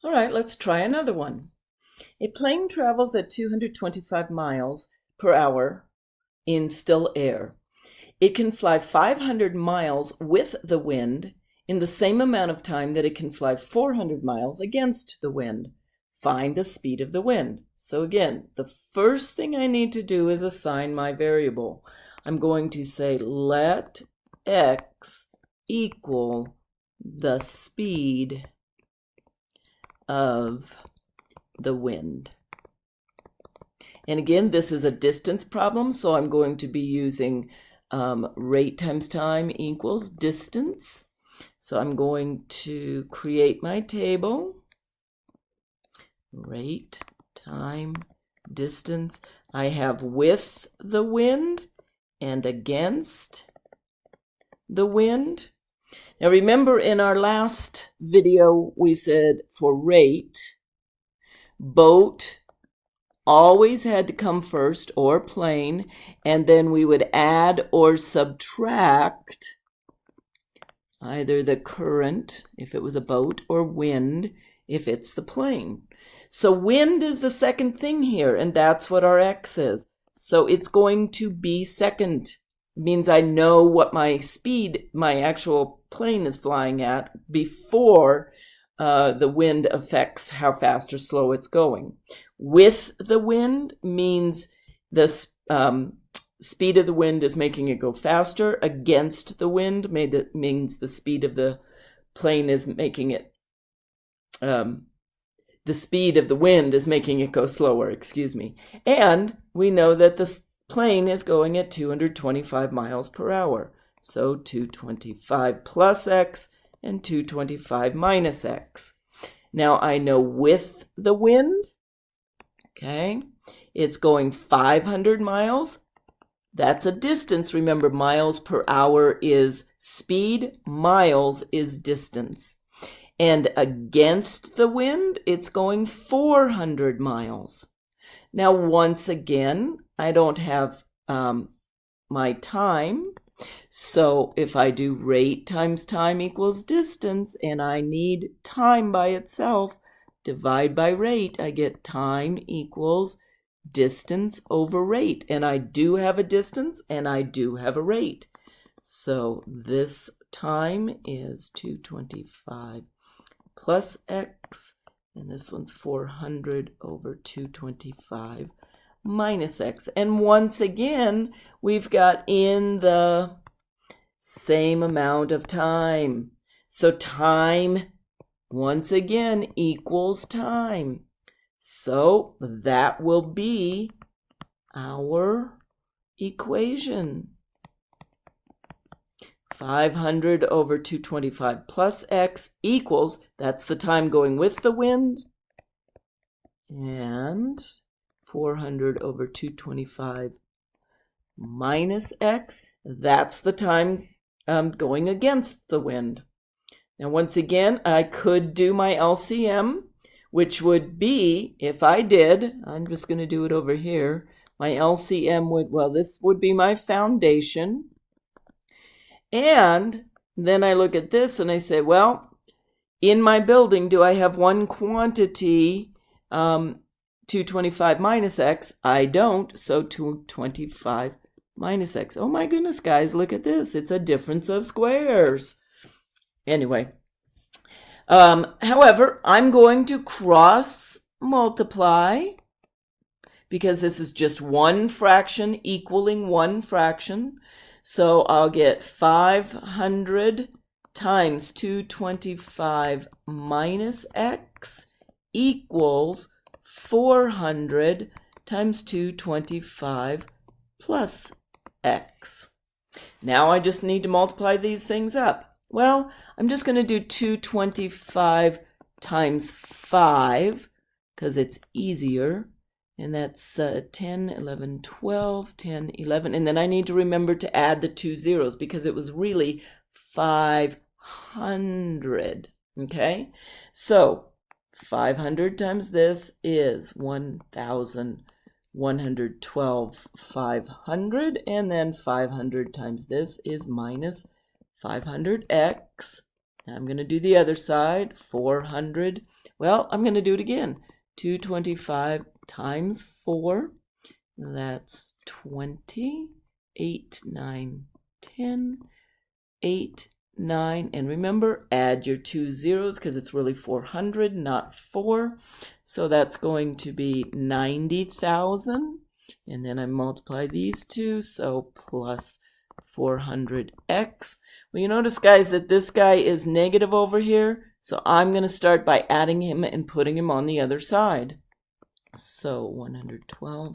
All right, let's try another one. A plane travels at 225 miles per hour in still air. It can fly 500 miles with the wind in the same amount of time that it can fly 400 miles against the wind. Find the speed of the wind. So again, the first thing I need to do is assign my variable. I'm going to say let x equal the speed of the wind. And again, this is a distance problem, so I'm going to be using rate times time equals distance. So I'm going to create my table. Rate, time, distance. I have with the wind and against the wind. Now remember, in our last video we said for rate, boat always had to come first, or plane, and then we would add or subtract either the current, if it was a boat, or wind, if it's the plane. So wind is the second thing here, and that's what our x is. So it's going to be second. It means I know what my speed, my actual plane is flying at before the wind affects how fast or slow it's going. With the wind means the speed of the wind is making it go faster. Against the wind means the speed of the plane is making it, the speed of the wind is making it go slower, excuse me. And we know that the plane is going at 225 miles per hour. So 225 plus x and 225 minus x. Now I know with the wind, okay, it's going 500 miles. That's a distance. Remember, miles per hour is speed, miles is distance. And against the wind, it's going 400 miles. Now, once again, I don't have my time. So if I do rate times time equals distance, and I need time by itself, divide by rate, I get time equals distance over rate. And I do have a distance and I do have a rate. So this time is 225 plus x, and this one's 400 over 225 minus x. And once again, we've got in the same amount of time. So time, once again, equals time. So that will be our equation. 500 over 225 plus x equals, that's the time going with the wind, and 400 over 225 minus x, that's the time going against the wind. Now once again, I could do my LCM, which would be, if I did, I'm just going to do it over here, my LCM would, well, this would be my foundation. And then I look at this and I say, well, in my building, do I have one quantity, 225 minus x? I don't, so 225 minus x. Oh my goodness, guys, look at this. It's a difference of squares. Anyway, however, I'm going to cross multiply because this is just one fraction equaling one fraction. So I'll get 500 times 225 minus x equals 400 times 225 plus x. Now I just need to multiply these things up. Well, I'm just going to do 225 times 5 because it's easier. And that's 10, 11, 12, 10, 11. And then I need to remember to add the 2 zeros because it was really 500. Okay? So 500 times this is 1,112, 500. And then 500 times this is minus 500x. Now I'm going to do the other side, 400. Well, I'm going to do it again. 225 times 4, that's 20, 8, 9, 10, 8, 9, and remember, add your 2 zeros because it's really 400, not 4. So that's going to be 90,000, and then I multiply these two, so plus 400x. Well, you notice, guys, that this guy is negative over here, so I'm going to start by adding him and putting him on the other side. So 112.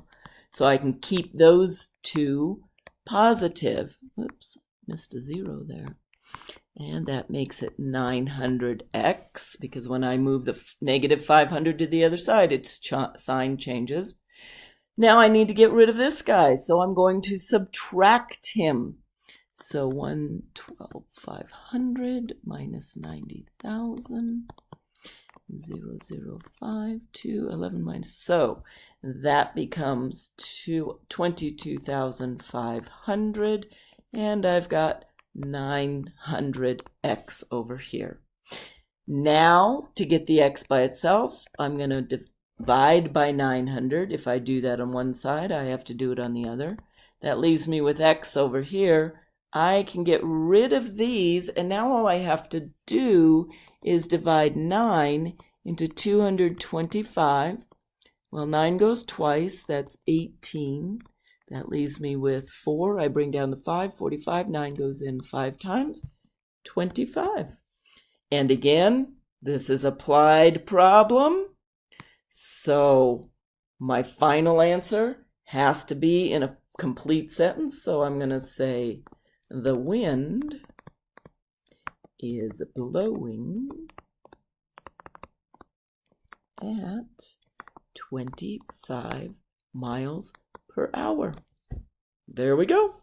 So I can keep those two positive. Oops, missed a 0 there. And that makes it 900x, because when I move the negative 500 to the other side, its sign changes. Now I need to get rid of this guy, so I'm going to subtract him. So 112,500 minus 90,000, 005, 211 minus, so that becomes 22,500, and I've got 900x over here. Now, to get the x by itself, I'm going to divide by 900. If I do that on one side, I have to do it on the other. That leaves me with x over here. I can get rid of these, and now all I have to do is divide 9 into 225. Well, 9 goes twice, that's 18. That leaves me with 4. I bring down the 5, 45. 9 goes in 5 times, 25. And again, this is applied problem. So my final answer has to be in a complete sentence. So I'm going to say, the wind is blowing at 25 miles per hour. There we go.